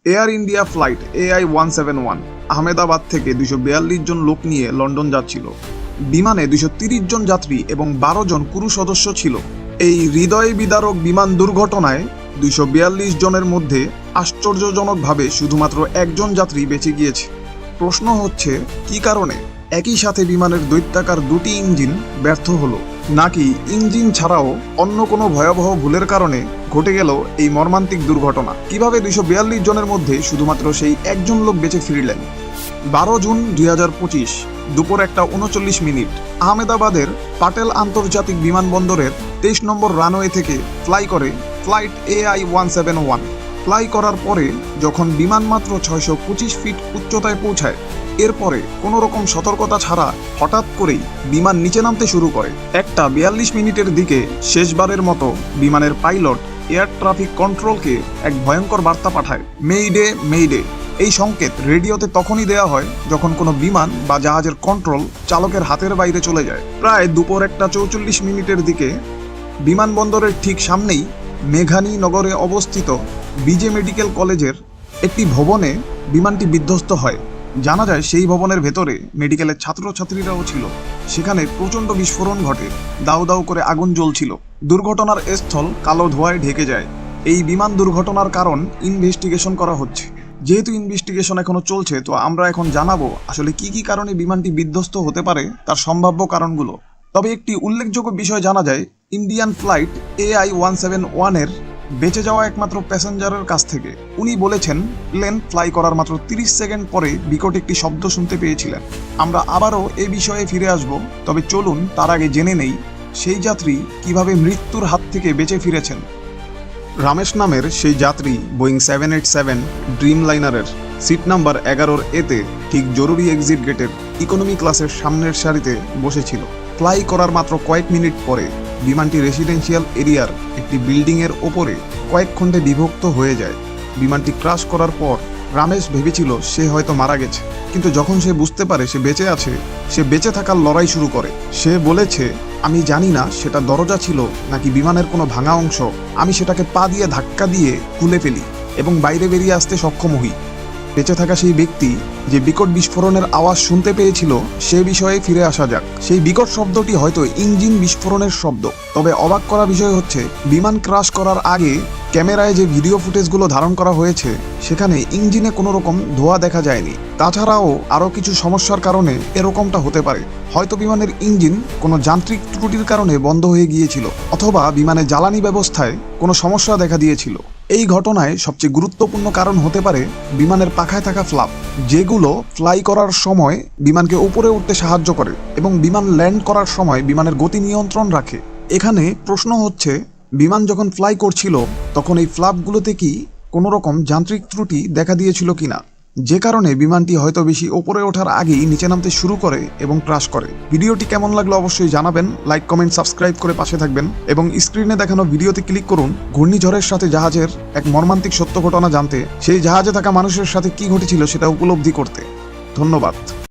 Air India flight AI-171 Ahmedabad থেকে 242 জন লোক নিয়ে লন্ডন যাচ্ছিল। বিমানে 230 জন যাত্রী এবং 12 জন ক্রু সদস্য ছিল। এই হৃদয় বিদারক বিমান দুর্ঘটনায় 242 জনের মধ্যে আশ্চর্যজনকভাবে শুধুমাত্র একজন যাত্রী বেঁচে গিয়েছে। প্রশ্ন হচ্ছে, কি কারণে একই সাথে বিমানের দৈত্যাকার দুটি ইঞ্জিন ব্যর্থ হলো, নাকি ইঞ্জিন ছাড়াও অন্য কোনো ভয়াবহ ভুলের কারণে ঘটে গেল এই মর্মান্তিক দুর্ঘটনা? কিভাবে 242 জনের মধ্যে শুধুমাত্র সেই একজন লোক বেঁচে ফিরলেন? 12 জুন 2025 দুপুর 1:39 আহমেদাবাদের পাটেল আন্তর্জাতিক বিমানবন্দরের 23 নম্বর রানওয়ে থেকে ফ্লাই করে ফ্লাইট AI-171। ফ্লাই করার পরে যখন বিমান মাত্র 625 ফিট উচ্চতায় পৌঁছায়, এরপরে কোনো রকম সতর্কতা ছাড়া হঠাৎ করেই বিমান নিচে নামতে শুরু করে। 1:42 দিকে শেষবারের মতো বিমানের পাইলট এয়ার ট্রাফিক কন্ট্রোলকে এক ভয়ঙ্কর বার্তা পাঠায়, মেইডে মেইডে। এই সংকেত রেডিওতে তখনই দেওয়া হয় যখন কোনো বিমান বা জাহাজের কন্ট্রোল চালকের হাতের বাইরে চলে যায়। প্রায় দুপুর 1:44 দিকে বিমানবন্দরের ঠিক সামনেই মেঘানী নগরে অবস্থিত বিজে মেডিকেল কলেজের একটি ভবনে বিমানটি বিধ্বস্ত হয়। জানা যায় সেই ভবনের ভেতরে মেডিকেলের ছাত্রছাত্রীরাও ছিল। সেখানে প্রচণ্ড বিস্ফোরণ ঘটে, দাউ দাউ করে আগুন জ্বলছিল। দুর্ঘটনার স্থল কালো ধোঁয়ায় ঢেকে যায়। এই বিমান দুর্ঘটনার কারণ ইনভেস্টিগেশন করা হচ্ছে। যেহেতু ইনভেস্টিগেশন এখনো চলছে, তো আমরা এখন জানাবো আসলে কি কি কারণে বিমানটি বিধ্বস্ত হতে পারে, তার সম্ভাব্য কারণগুলো। তবে একটি উল্লেখযোগ্য বিষয় জানা যায় ইন্ডিয়ান ফ্লাইট AI-171 এর বেঁচে যাওয়া একমাত্র প্যাসেঞ্জারের কাছ থেকে। উনি বলেছেন প্লেন ফ্লাই করার মাত্র 30 সেকেন্ড পরে বিকট একটি শব্দ শুনতে পেয়েছিলেন। আমরা আবারও এ বিষয়ে ফিরে আসব, তবে চলুন তার আগে জেনে নেই সেই যাত্রী কিভাবে মৃত্যুর হাত থেকে বেঁচে ফিরেছেন। রামেশ নামের সেই যাত্রী বোয়িং 787 ড্রিম লাইনারের সিট নাম্বার 11 এতে ঠিক জরুরি এক্সিট গেটের ইকোনমি ক্লাসের সামনের সারিতে বসেছিল। ফ্লাই করার মাত্র কয়েক মিনিট পরে বিমানটি রেসিডেন্সিয়াল এরিয়ার একটি বিল্ডিংয়ের ওপরে কয়েক খণ্ডে বিভক্ত হয়ে যায়। বিমানটি ক্রাশ করার পর রামেশ ভেবেছিল সে হয়তো মারা গেছে, কিন্তু যখন সে বুঝতে পারে সে বেঁচে আছে, সে বেঁচে থাকার লড়াই শুরু করে। সে বলেছে, আমি জানি না সেটা দরজা ছিল নাকি বিমানের কোনো ভাঙা অংশ, আমি সেটাকে পা দিয়ে ধাক্কা দিয়ে খুলে ফেলি এবং বাইরে বেরিয়ে আসতে সক্ষম হই। বেঁচে থাকা সেই ব্যক্তি যে বিকট বিস্ফোরণের আওয়াজ শুনতে পেয়েছিল সে বিষয়ে ফিরে আসা যাক। সেই বিকট শব্দটি হয়তো ইঞ্জিন বিস্ফোরণের শব্দ। তবে অবাক করা বিষয় হচ্ছে, বিমান ক্রাশ করার আগে ক্যামেরায় যে ভিডিও ফুটেজগুলো ধারণ করা হয়েছে সেখানে ইঞ্জিনে কোনো রকম ধোঁয়া দেখা যায়নি। তাছাড়াও আরও কিছু সমস্যার কারণে এরকমটা হতে পারে। হয়তো বিমানের ইঞ্জিন কোনো যান্ত্রিক ত্রুটির কারণে বন্ধ হয়ে গিয়েছিল, অথবা বিমানের জ্বালানি ব্যবস্থায় কোনো সমস্যা দেখা দিয়েছিল। এই ঘটনায় সবচেয়ে গুরুত্বপূর্ণ কারণ হতে পারে বিমানের পাখায় থাকা ফ্লাপ, যেগুলো ফ্লাই করার সময় বিমানকে উপরে উঠতে সাহায্য করে এবং বিমান ল্যান্ড করার সময় বিমানের গতি নিয়ন্ত্রণ রাখে। এখানে প্রশ্ন হচ্ছে, বিমান যখন ফ্লাই করছিল তখন এই ফ্লাপগুলোতে কি কোনো রকম যান্ত্রিক ত্রুটি দেখা দিয়েছিল কিনা, যে কারণে বিমানটি হয়তো বেশি ওপরে ওঠার আগেই নিচে নামতে শুরু করে এবং ক্রাশ করে। ভিডিওটি কেমন লাগলো অবশ্যই জানাবেন, লাইক কমেন্ট সাবস্ক্রাইব করে পাশে থাকবেন এবং স্ক্রিনে দেখানো ভিডিওতে ক্লিক করুন ঘূর্ণিঝড়ের সাথে জাহাজের এক মর্মান্তিক সত্য ঘটনা জানতে, সেই জাহাজে থাকা মানুষের সাথে কি ঘটেছিল সেটা উপলব্ধি করতে। ধন্যবাদ।